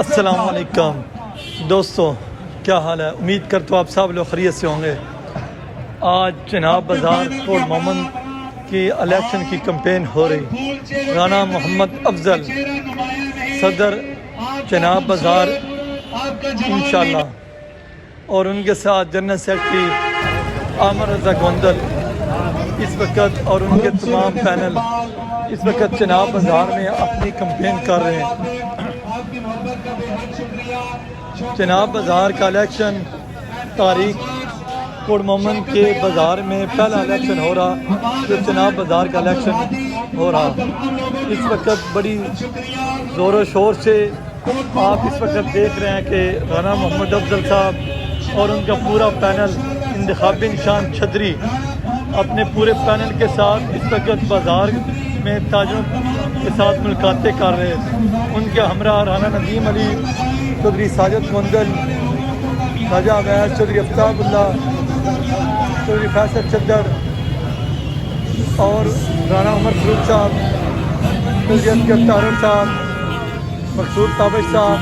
अस्सलाम वालेकुम दोस्तों, क्या हाल है। उम्मीद करता हूँ आप सब लोग खैरियत से होंगे। आज चनाब बाज़ार कोट मोहम्मद की इलेक्शन की कैंपेन हो रही। राना मोहम्मद अफजल सदर चनाब बाज़ार इंशाल्लाह, और उनके साथ जनरल सेक्रेटरी आमर रज़ा गोंदल इस वक्त और उनके तमाम पैनल इस वक्त चनाब बाज़ार में अपनी कैंपेन कर रहे हैं। चनाब बाज़ार का इलेक्शन तारीख कोट मोहम्मद के बाज़ार में पहला इलेक्शन हो रहा, जो चनाब बाज़ार का इलेक्शन हो रहा। इस वक्त बड़ी ज़ोर शोर से आप इस वक्त देख रहे हैं कि राना मोहम्मद अफजल साहब और उनका पूरा पैनल इंतखाबी निशान छतरी अपने पूरे पैनल के साथ इस वक्त बाज़ार में ताजरों के साथ मुलाकातें कर रहे हैं। उनके हमरा राना नदीम अली, चौधरी साजिद गोंदल, राजा अवैस, चौधरी आफ्ताबुल्ला, चौधरी फैसल चद्दर और राना उमर फरूक साहब, चौधरी असगर तारड़ साहब, मकसूद ताबिश साहब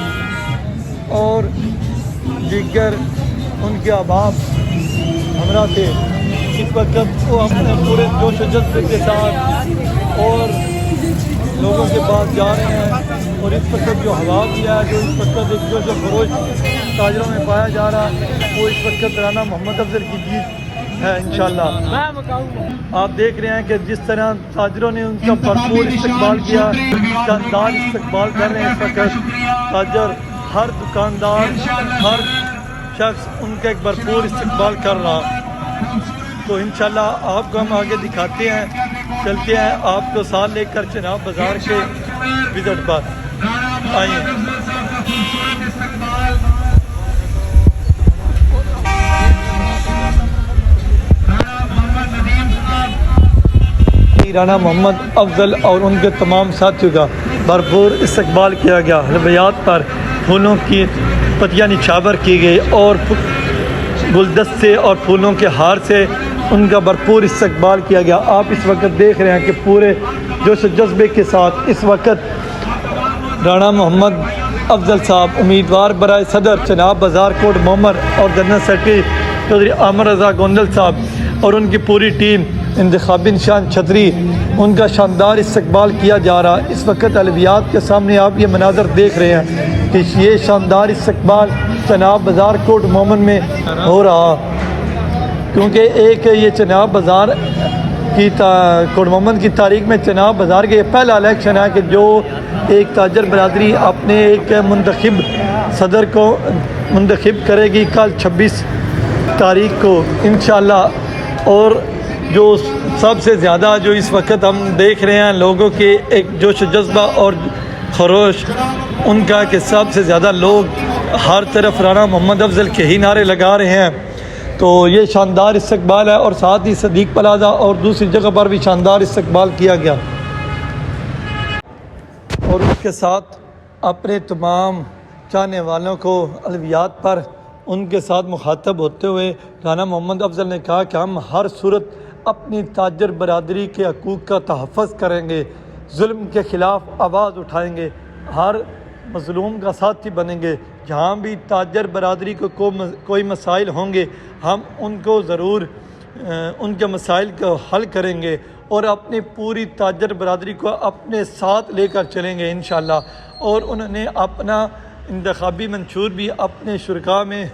और दीगर उनके अहबाब हमरा थे। इस वक्त वो अपने पूरे जोश जज्बे के साथ और लोगों के पास जा रहे हैं। और इस वक्त जो हवा भी है, जो इस वक्त एक जो खरोश ताजरों में पाया जा रहा है, वो इस वक्त राना मोहम्मद अफजल की जीत है इंशाल्लाह। आप देख रहे हैं कि जिस तरह ताजरों ने उनका भरपूर इस्तकबाल किया, शानदार इस्तकबाल कर रहे हैं इस वक्त ताजर, हर दुकानदार, हर शख्स उनका एक भरपूर इस्तकबाल कर रहा। तो इंशाल्लाह आपको हम आगे दिखाते हैं, चलते हैं आपको साथ लेकर चनाब बाज़ार के विजिट पर। आइए। राना मोहम्मद अफजल और उनके तमाम साथियों का भरपूर इस्तकबाल किया गया। हलवियात पर फूलों की पत्तियाँ निछावर की गई और गुलदस्ते और फूलों के हार से उनका भरपूर इस्तकबाल किया गया। आप इस वक्त देख रहे हैं कि पूरे जोश जज्बे के साथ इस वक्त राना मोहम्मद अफजल साहब उम्मीदवार बराए सदर चनाब बाज़ार कोट मोहम्मद और जनरल सेक्रेटरी चौधरी आमर रज़ा गोंदल साहब और उनकी पूरी टीम इंतखाबी निशान छतरी, उनका शानदार इस्तकबाल किया जा रहा। इस वक्त अलवियात के सामने आप ये मनाजर देख रहे हैं कि ये शानदार इस्तकबाल चनाब बाज़ार कोट मोहम्मद में हो रहा, क्योंकि एक ये चनाब बाज़ार की कोट मोहम्मद की तारीख में चनाब बाज़ार के पहला इलेक्शन है कि जो एक ताजर बरादरी अपने एक मुंतखब सदर को मुंतखब करेगी कल 26 तारीख को इंशाल्लाह। और जो सबसे ज़्यादा जो इस वक्त हम देख रहे हैं लोगों के एक जोश जज्बा और खरोश उनका कि सबसे ज़्यादा लोग हर तरफ राना मोहम्मद अफजल के ही नारे लगा रहे हैं। तो ये शानदार इस्तकबाल है और साथ ही सदीक प्लाजा और दूसरी जगह पर भी शानदार इस्तकबाल किया गया। और उसके साथ अपने तमाम चाहने वालों को अलवियात पर उनके साथ मुखातब होते हुए राना मोहम्मद अफजल ने कहा कि हम हर सूरत अपनी ताजर बरादरी के हकूक़ का तहफ़्फ़ुज़ करेंगे, जुल्म के ख़िलाफ़ आवाज़ उठाएंगे, हर मज़लूम का साथी बनेंगे। जहाँ भी ताजर बरादरी को कोई मसाइल होंगे हम उनको ज़रूर उनके मसाइल को हल करेंगे और अपनी पूरी ताजर बरादरी को अपने साथ लेकर चलेंगे इंशाल्लाह। और उन्होंने अपना इंतखाबी मंशूर भी अपने शुरका में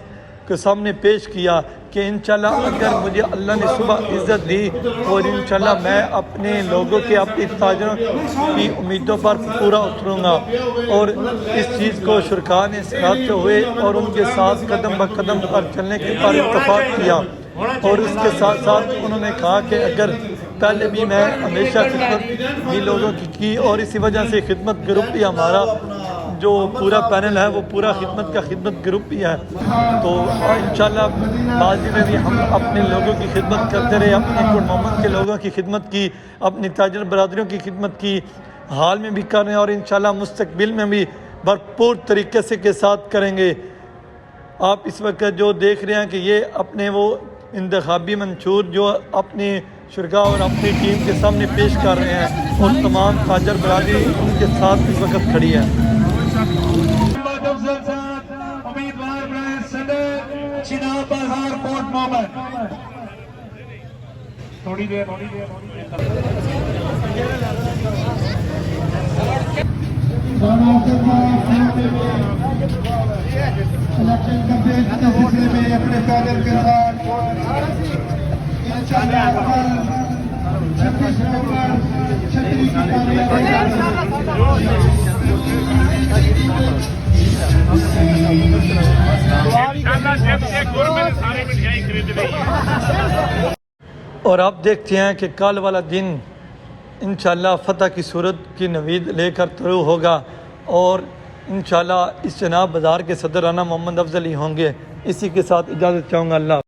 के सामने पेश किया कि इंशाल्लाह अगर मुझे अल्लाह ने सुबह इज़्ज़त दी और इंशाल्लाह मैं अपने लोगों के अपनी ताजरों की उम्मीदों पर पूरा उतरूँगा। और इस चीज़ को शुरका ने सराहते हुए और उनके साथ कदम ब कदम पर चलने के पर इत्तफाक़ किया। और इसके साथ साथ उन्होंने कहा कि अगर पहले भी मैं हमेशा खिदमत भी लोगों की और इसी वजह से खिदमत ग्रुप भी हमारा जो पूरा पैनल है वो पूरा खिदमत ग्रुप भी है। तो इंशाल्लाह माजी में भी हम अपने लोगों की खिदमत करते रहे, अपने कोट मोहम्मद के लोगों की खिदमत की, अपनी ताजर बरादरियों की खिदमत की, हाल में भी कर रहे हैं और इंशाल्लाह मुस्तकबिल में भी भरपूर तरीके से के साथ करेंगे। आप इस वक्त जो देख रहे हैं कि ये अपने वो इंतखाबी मंशूर जो अपने शुरका और अपनी टीम के सामने पेश कर रहे हैं और तमाम ताजर बरादरी उनके साथ इस वक्त खड़ी है। मोहम्मद अफजल साहब उम्मीदवार बनाए सदर चिनाब बाजार कोट मोहम्मद। थोड़ी देर इलेक्शन कैंपेन के सिलसिले में अपने पैदल के साथ इंशाअल्लाह 26 नवंबर छतरी की और अब देखते हैं कि कल वाला दिन इंशाअल्लाह फतह की सूरत की नवीद लेकर शुरू होगा और इंशाअल्लाह इस चनाब बाज़ार के सदर राना मोहम्मद अफजल ही होंगे। इसी के साथ इजाज़त चाहूँगा। अल्लाह।